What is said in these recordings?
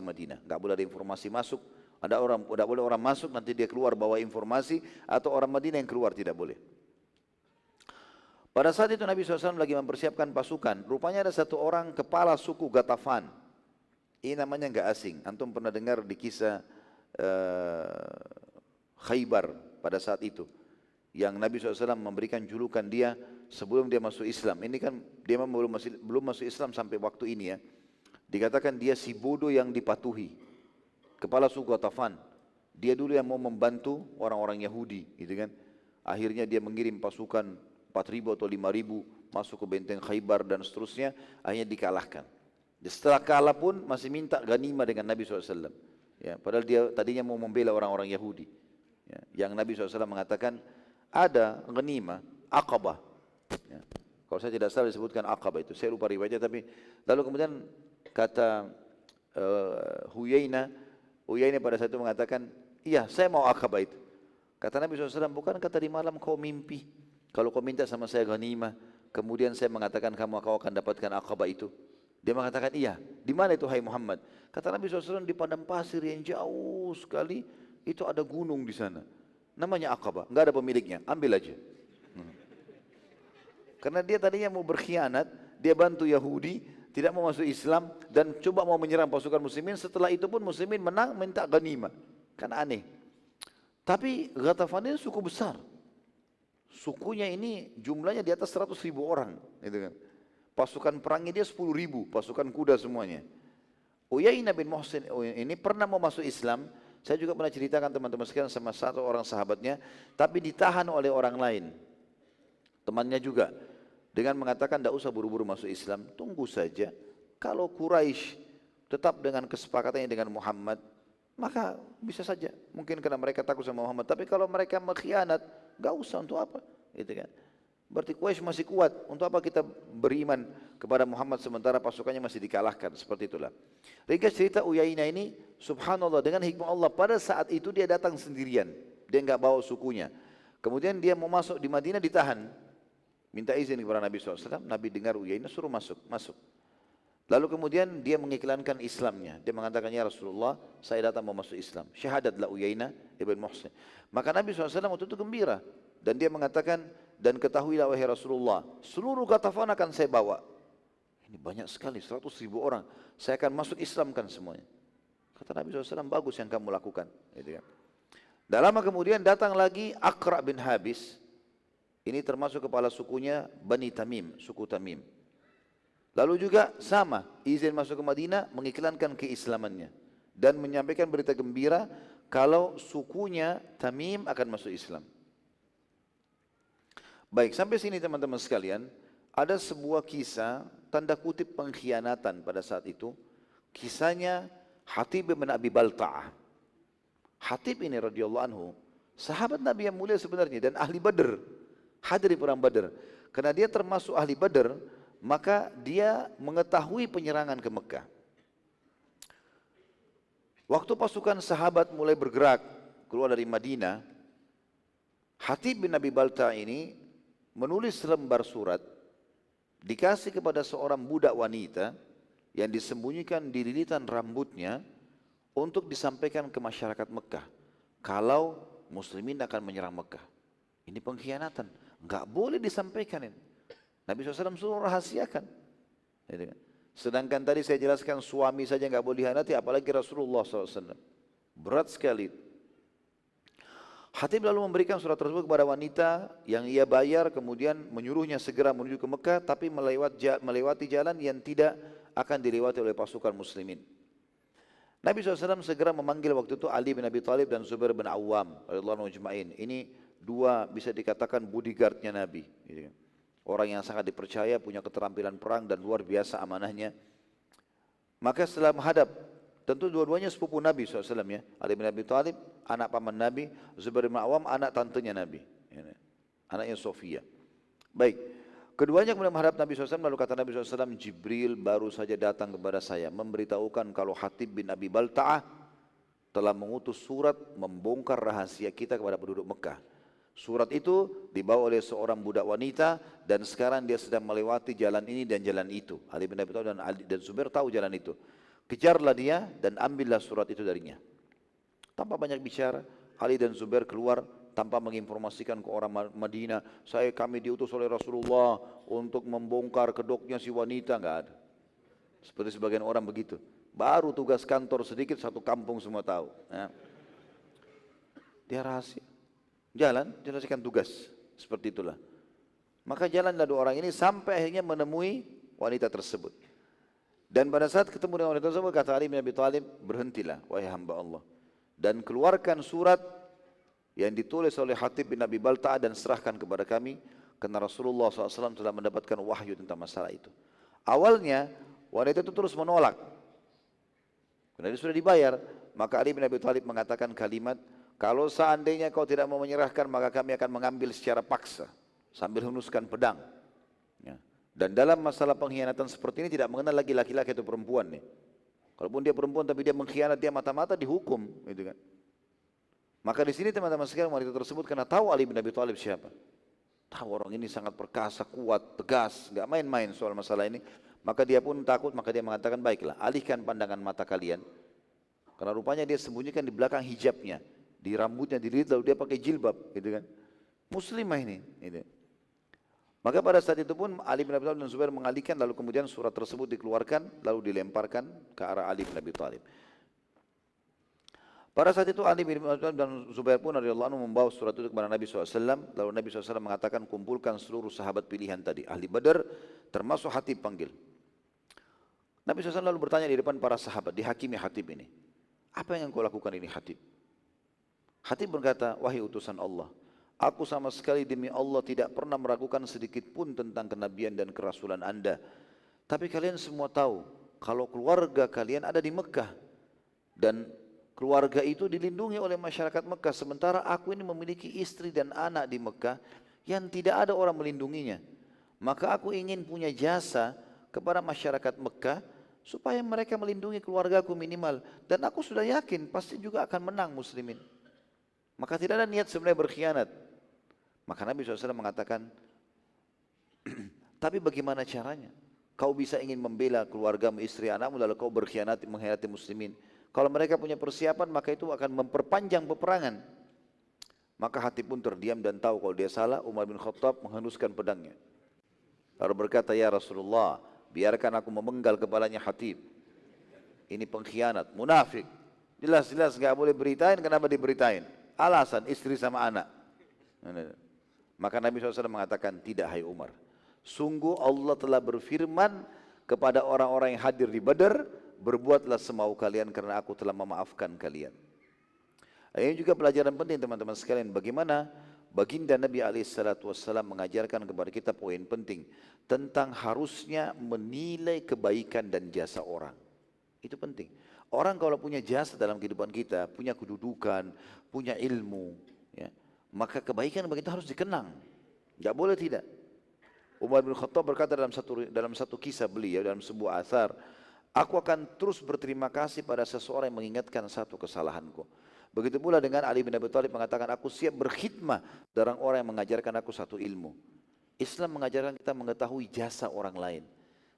Madinah. Nggak boleh ada informasi masuk. Tidak boleh orang masuk nanti dia keluar bawa informasi, atau orang Madinah yang keluar, tidak boleh. Pada saat itu Nabi SAW lagi mempersiapkan pasukan. Rupanya ada satu orang kepala suku Ghatafan. Ini namanya nggak asing. Antum pernah dengar di kisah Khaybar pada saat itu, yang Nabi SAW memberikan julukan dia sebelum dia masuk Islam. Ini kan dia belum masuk Islam sampai waktu ini ya. Dikatakan dia si bodoh yang dipatuhi, kepala suku Ghatafan. Dia dulu yang mau membantu orang-orang Yahudi, gitu kan. Akhirnya dia mengirim pasukan 4.000 atau 5.000 masuk ke benteng Khaybar dan seterusnya. Akhirnya dikalahkan. Setelah kalah pun masih minta ghanimah dengan Nabi SAW. Ya, padahal dia tadinya mau membela orang-orang Yahudi. Ya, yang Nabi SAW mengatakan ada ghanimah Aqabah. Ya, kalau saya tidak salah disebutkan Aqabah itu. Saya lupa riwayatnya, tapi lalu kemudian kata Huyainah pada saat itu mengatakan, iya saya mau Aqabah itu. Kata Nabi SAW, bukankah tadi malam kau mimpi kalau kau minta sama saya ghanimah, kemudian saya mengatakan kau akan dapatkan Aqabah itu? Dia mengatakan iya. Di mana itu hai Muhammad? Kata Nabi SAW, di padang pasir yang jauh sekali, itu ada gunung di sana. Namanya Aqabah, nggak ada pemiliknya, ambil aja. Karena dia tadinya mau berkhianat, dia bantu Yahudi, tidak mau masuk Islam, dan coba mau menyerang pasukan muslimin. Setelah itu pun muslimin menang, minta ghanimah. Kan aneh. Tapi Ghatafan ini suku besar. Sukunya ini jumlahnya di atas 100.000 orang. Gitu kan. Pasukan perangnya dia 10.000, pasukan kuda semuanya. Uyainah bin Muhsin ini pernah mau masuk Islam. Saya juga pernah ceritakan teman-teman sekalian sama satu orang sahabatnya, tapi ditahan oleh orang lain. Temannya juga. Dengan mengatakan tidak usah buru-buru masuk Islam, tunggu saja. Kalau Quraisy tetap dengan kesepakatannya dengan Muhammad, maka bisa saja. Mungkin karena mereka takut sama Muhammad. Tapi kalau mereka mengkhianat, nggak usah, untuk apa? Gitu kan. Berarti Quraisy masih kuat. Untuk apa kita beriman kepada Muhammad sementara pasukannya masih dikalahkan? Seperti itulah. Ringkas cerita Uyainah ini, subhanallah, dengan hikmah Allah, pada saat itu dia datang sendirian. Dia nggak bawa sukunya. Kemudian dia mau masuk di Madinah, ditahan. Minta izin kepada Nabi SAW. Nabi dengar Uyainah, suruh masuk. Lalu kemudian dia mengiklankan Islamnya. Dia mengatakan, ya Rasulullah, saya datang mau masuk Islam. Syahadatlah Uyainah ibn Muhsin. Maka Nabi SAW waktu itu gembira. Dan dia mengatakan, dan ketahuilah wahai Rasulullah, seluruh Ghatafan akan saya bawa. Ini banyak sekali, 100.000 orang. Saya akan masuk Islamkan semuanya. Kata Nabi SAW, bagus yang kamu lakukan. Gitu kan. Dan lama kemudian datang lagi Aqra' bin Habis. Ini termasuk kepala sukunya Bani Tamim, suku Tamim. Lalu juga sama, izin masuk ke Madinah, mengiklankan keislamannya. Dan menyampaikan berita gembira kalau sukunya Tamim akan masuk Islam. Baik, sampai sini teman-teman sekalian, ada sebuah kisah, tanda kutip pengkhianatan pada saat itu. Kisahnya Hatib bin Abi Balta'ah. Hatib ini radhiyallahu anhu, sahabat Nabi yang mulia sebenarnya dan ahli Badr. Hadir di perang Badr. Karena dia termasuk ahli Badr, maka dia mengetahui penyerangan ke Mekah. Waktu pasukan sahabat mulai bergerak keluar dari Madinah, Hatib bin Abi Balta'ah ini menulis lembar surat, dikasih kepada seorang budak wanita yang disembunyikan di lilitan rambutnya untuk disampaikan ke masyarakat Mekah. Kalau muslimin akan menyerang Mekah. Ini pengkhianatan, enggak boleh disampaikan ini. Nabi SAW suruh rahasiakan. Sedangkan tadi saya jelaskan suami saja enggak boleh dihianati, apalagi Rasulullah SAW. Berat sekali. Hatib lalu memberikan surat tersebut kepada wanita yang ia bayar, kemudian menyuruhnya segera menuju ke Mekah, tapi melewati jalan yang tidak akan dilewati oleh pasukan muslimin. Nabi SAW segera memanggil waktu itu Ali bin Abi Thalib dan Zubair bin Awam radhiyallahu anhum. Ini dua bisa dikatakan bodyguardnya Nabi. Orang yang sangat dipercaya, punya keterampilan perang dan luar biasa amanahnya. Maka setelah menghadap, tentu dua-duanya sepupu Nabi SAW ya. Ali bin Abi Thalib, anak paman Nabi, Zubair bin Awam, anak tantenya Nabi. Anaknya Sofia. Baik, keduanya kemudian menghadap Nabi SAW, lalu kata Nabi SAW, Jibril baru saja datang kepada saya, memberitahukan kalau Hatib bin Abi Balta'ah telah mengutus surat membongkar rahasia kita kepada penduduk Mekah. Surat itu dibawa oleh seorang budak wanita dan sekarang dia sedang melewati jalan ini dan jalan itu. Ali bin Abi Thalib dan Zubair tahu jalan itu. Kejarlah dia dan ambillah surat itu darinya. Tanpa banyak bicara, Ali dan Zubair keluar tanpa menginformasikan ke orang Madinah, kami diutus oleh Rasulullah untuk membongkar kedoknya si wanita, enggak ada. Seperti sebagian orang begitu. Baru tugas kantor sedikit, satu kampung semua tahu. Ya. Dia rahasia. Jalan, jelaskan tugas. Seperti itulah. Maka jalanlah dua orang ini sampai akhirnya menemui wanita tersebut. Dan pada saat ketemu dengan wanita tersebut, kata Ali bin Abi Thalib, berhentilah wahai hamba Allah. Dan keluarkan surat yang ditulis oleh Hatib bin Abi Balta'ah dan serahkan kepada kami. Karena Rasulullah SAW telah mendapatkan wahyu tentang masalah itu. Awalnya, wanita itu terus menolak. Karena dia sudah dibayar. Maka Ali bin Abi Thalib mengatakan kalimat, kalau seandainya kau tidak mau menyerahkan, maka kami akan mengambil secara paksa. Sambil henuskan pedang. Ya. Dan dalam masalah pengkhianatan seperti ini tidak mengenal lagi laki-laki atau perempuan nih. Kalaupun dia perempuan tapi dia mengkhianat, dia mata-mata dihukum, gitu kan. Maka di sini teman-teman sekalian, wanita tersebut karena tahu Ali bin Abi Thalib siapa. Tahu orang ini sangat perkasa, kuat, tegas, enggak main-main soal masalah ini. Maka dia pun takut, maka dia mengatakan, baiklah, alihkan pandangan mata kalian. Karena rupanya dia sembunyikan di belakang hijabnya, di rambutnya dililit lalu dia pakai jilbab, gitu kan. Muslimah ini, gitu. Maka pada saat itu pun Ali bin Abi Thalib dan Zubair mengalihkan, lalu kemudian surat tersebut dikeluarkan lalu dilemparkan ke arah Ali bin Abi Thalib. Pada saat itu Ali bin Abi Thalib dan Zubair pun radhiyallahu anhu membawa surat itu kepada Nabi SAW. Lalu Nabi SAW mengatakan, kumpulkan seluruh sahabat pilihan tadi, ahli Badar termasuk Hatib panggil. Nabi SAW lalu bertanya di depan para sahabat, dihakimi Hatib ini, apa yang kau lakukan ini Hatib? Hatib berkata, wahai utusan Allah, aku sama sekali demi Allah tidak pernah meragukan sedikit pun tentang kenabian dan kerasulan anda. Tapi kalian semua tahu kalau keluarga kalian ada di Mekah. Dan keluarga itu dilindungi oleh masyarakat Mekah. Sementara aku ini memiliki istri dan anak di Mekah yang tidak ada orang melindunginya. Maka aku ingin punya jasa kepada masyarakat Mekah supaya mereka melindungi keluargaku minimal. Dan aku sudah yakin pasti juga akan menang muslimin. Maka tidak ada niat sebenarnya berkhianat. Maka Nabi SAW mengatakan, tapi bagaimana caranya? Kau bisa ingin membela keluargamu, istri, anakmu, lalu kau mengkhianati muslimin. Kalau mereka punya persiapan, maka itu akan memperpanjang peperangan. Maka Hatib pun terdiam dan tahu kalau dia salah. Umar bin Khattab menghenuskan pedangnya. Lalu berkata, ya Rasulullah, biarkan aku memenggal kepalanya Hatib. Ini pengkhianat, munafik. Jelas-jelas enggak boleh beritain, kenapa diberitain? Alasan istri sama anak. Maka Nabi SAW mengatakan, tidak hai Umar. Sungguh Allah telah berfirman kepada orang-orang yang hadir di Badar, berbuatlah semau kalian karena aku telah memaafkan kalian. Ini juga pelajaran penting teman-teman sekalian. Bagaimana baginda Nabi SAW mengajarkan kepada kita poin penting. Tentang harusnya menilai kebaikan dan jasa orang. Itu penting. Orang kalau punya jasa dalam kehidupan kita, punya kedudukan, punya ilmu, ya, maka kebaikan bagi kita harus dikenang. Tidak boleh tidak. Umar bin Khattab berkata dalam satu kisah beliau, dalam sebuah asar, aku akan terus berterima kasih pada seseorang yang mengingatkan satu kesalahanku. Begitu pula dengan Ali bin Abi Thalib mengatakan, aku siap berkhidmah dari orang yang mengajarkan aku satu ilmu. Islam mengajarkan kita mengetahui jasa orang lain.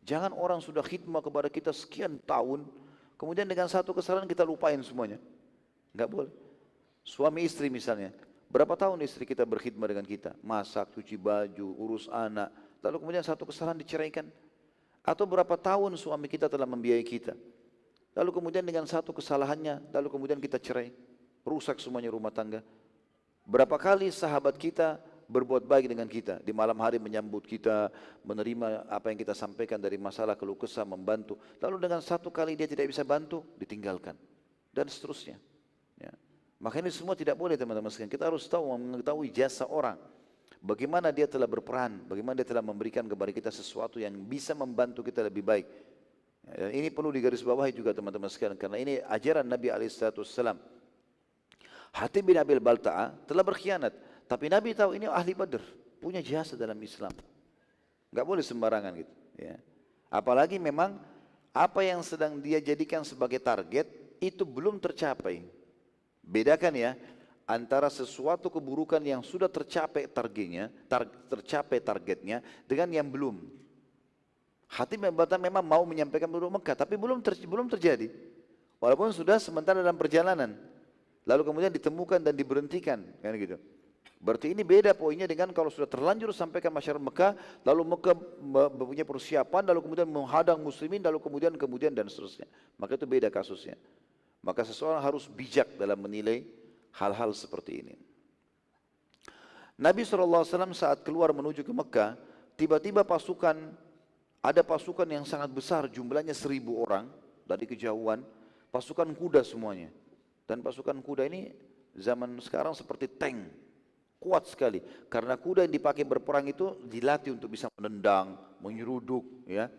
Jangan orang sudah khidmah kepada kita sekian tahun, kemudian dengan satu kesalahan kita lupain semuanya. Enggak boleh. Suami istri misalnya, berapa tahun istri kita berkhidmah dengan kita? Masak, cuci baju, urus anak, lalu kemudian satu kesalahan diceraikan. Atau berapa tahun suami kita telah membiayai kita, lalu kemudian dengan satu kesalahannya, lalu kemudian kita cerai, rusak semuanya rumah tangga. Berapa kali sahabat kita berbuat baik dengan kita, di malam hari menyambut kita, menerima apa yang kita sampaikan dari masalah keluh kesah, membantu. Lalu dengan satu kali dia tidak bisa bantu, ditinggalkan. Dan seterusnya. Ya. Maka ini semua tidak boleh teman-teman sekalian. Kita harus tahu, mengetahui jasa orang. Bagaimana dia telah berperan, bagaimana dia telah memberikan kepada kita sesuatu yang bisa membantu kita lebih baik. Dan ini perlu digarisbawahi juga teman-teman sekalian, karena ini ajaran Nabi SAW. Hatib bin Abi Balta'ah telah berkhianat, tapi Nabi tahu ini ahli Badr, punya jasa dalam Islam. Enggak boleh sembarangan gitu. Ya. Apalagi memang apa yang sedang dia jadikan sebagai target itu belum tercapai. Bedakan ya antara sesuatu keburukan yang sudah tercapai targetnya dengan yang belum. Hatib memang mau menyampaikan penduduk Mekah, tapi belum terjadi. Walaupun sudah sementara dalam perjalanan, lalu kemudian ditemukan dan diberhentikan, kan gitu. Berarti ini beda poinnya dengan kalau sudah terlanjur sampaikan masyarakat Mekah, lalu Mekah mempunyai persiapan, lalu kemudian menghadang muslimin, lalu kemudian dan seterusnya. Maka itu beda kasusnya. Maka seseorang harus bijak dalam menilai hal-hal seperti ini. Nabi SAW saat keluar menuju ke Mekah, tiba-tiba ada pasukan yang sangat besar, jumlahnya 1.000 orang dari kejauhan, pasukan kuda semuanya. Dan pasukan kuda ini zaman sekarang seperti tank, kuat sekali. Karena kuda yang dipakai berperang itu dilatih untuk bisa menendang, menyeruduk, ya.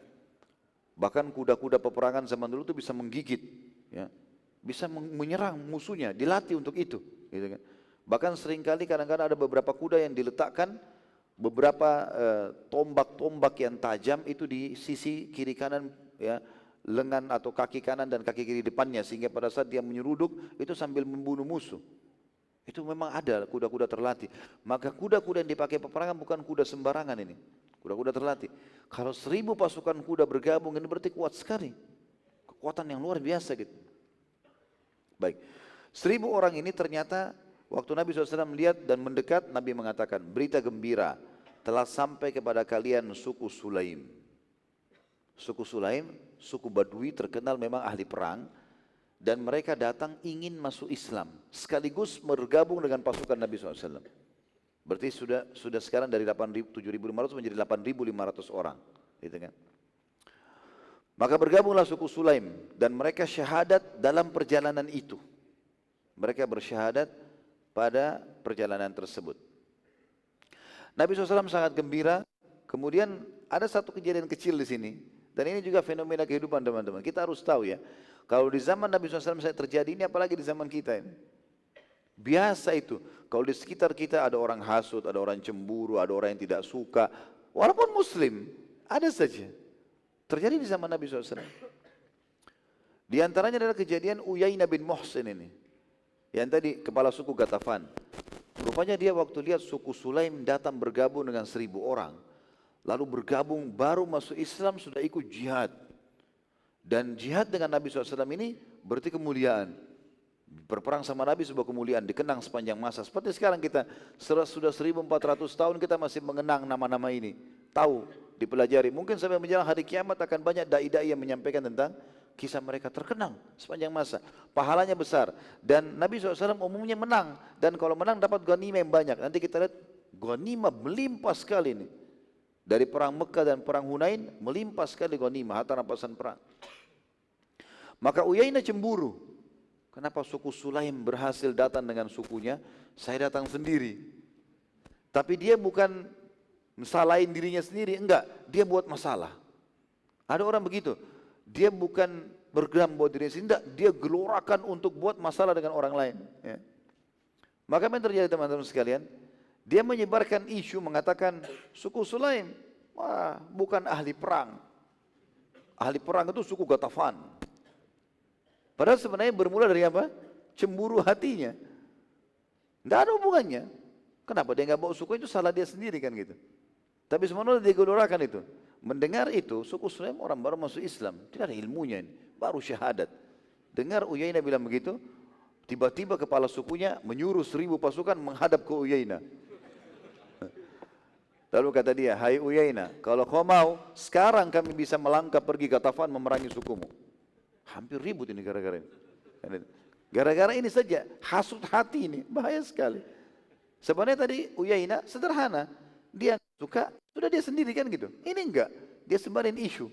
Bahkan kuda-kuda peperangan zaman dulu itu bisa menggigit, ya. Bisa menyerang musuhnya, dilatih untuk itu, gitu kan. Bahkan seringkali kadang-kadang ada beberapa kuda yang diletakkan beberapa tombak-tombak yang tajam itu di sisi kiri kanan, ya, lengan atau kaki kanan dan kaki kiri depannya, sehingga pada saat dia menyeruduk itu sambil membunuh musuh. Itu memang ada kuda-kuda terlatih. Maka kuda-kuda yang dipakai peperangan bukan kuda sembarangan ini. Kuda-kuda terlatih. Kalau 1.000 pasukan kuda bergabung ini berarti kuat sekali. Kekuatan yang luar biasa gitu. Baik. 1.000 orang ini ternyata waktu Nabi SAW melihat dan mendekat, Nabi mengatakan, berita gembira telah sampai kepada kalian suku Sulaim. Suku Sulaim, suku Badui terkenal memang ahli perang. Dan mereka datang ingin masuk Islam, sekaligus bergabung dengan pasukan Nabi SAW. Berarti sudah sekarang dari 7.500 menjadi 8.500 orang, gitu kan? Maka bergabunglah suku Sulaim dan mereka syahadat dalam perjalanan itu. Mereka bersyahadat pada perjalanan tersebut. Nabi SAW sangat gembira. Kemudian ada satu kejadian kecil di sini, dan ini juga fenomena kehidupan teman-teman. Kita harus tahu ya. Kalau di zaman Nabi SAW saya terjadi ini, apalagi di zaman kita ini. Biasa itu. Kalau di sekitar kita ada orang hasut, ada orang cemburu, ada orang yang tidak suka. Walaupun muslim, ada saja. Terjadi di zaman Nabi SAW. Di antaranya adalah kejadian Uyainah bin Muhsin ini. Yang tadi kepala suku Gatafan. Rupanya dia waktu lihat suku Sulaim datang bergabung dengan 1.000 orang. Lalu bergabung baru masuk Islam sudah ikut jihad. Dan jihad dengan Nabi SAW ini berarti kemuliaan. Berperang sama Nabi sebuah kemuliaan, dikenang sepanjang masa. Seperti sekarang kita sudah 1.400 tahun kita masih mengenang nama-nama ini. Tahu, dipelajari. Mungkin sampai menjelang hari kiamat akan banyak dai-dai yang menyampaikan tentang kisah mereka, terkenang sepanjang masa. Pahalanya besar. Dan Nabi SAW umumnya menang. Dan kalau menang dapat ghanimah yang banyak. Nanti kita lihat ghanimah melimpah sekali ini. Dari perang Mekah dan perang Hunain melimpah sekali ghanimah, harta rampasan perang. Maka Uyainah cemburu. Kenapa suku Sulaim berhasil datang dengan sukunya, saya datang sendiri. Tapi dia bukan mesalahin dirinya sendiri, enggak, dia buat masalah. Ada orang begitu, dia bukan bergeram buat dirinya sendiri, enggak, dia gelorakan untuk buat masalah dengan orang lain. Ya. Maka apa yang terjadi teman-teman sekalian? Dia menyebarkan isu mengatakan suku Sulaim, wah, bukan ahli perang. Ahli perang itu suku Gatafan. Padahal sebenarnya bermula dari apa? Cemburu hatinya. Tidak ada hubungannya. Kenapa dia nggak bawa suku itu, salah dia sendiri kan gitu. Tapi sebenarnya dia gelorakan itu. Mendengar itu, suku Sulaim orang baru masuk Islam. Tidak ada ilmunya ini. Baru syahadat. Dengar Uyainah bilang begitu, tiba-tiba kepala sukunya menyuruh 1.000 pasukan menghadap ke Uyainah. Lalu kata dia, hai Uyainah, kalau kau mau, sekarang kami bisa melangkah pergi ke Gatafan memerangi sukumu. Hampir ribut ini gara-gara ini. Gara-gara ini saja, hasut hati ini, bahaya sekali. Sebenarnya tadi Uyainah sederhana, dia suka, sudah dia sendiri kan gitu. Ini enggak, dia sebarin isu.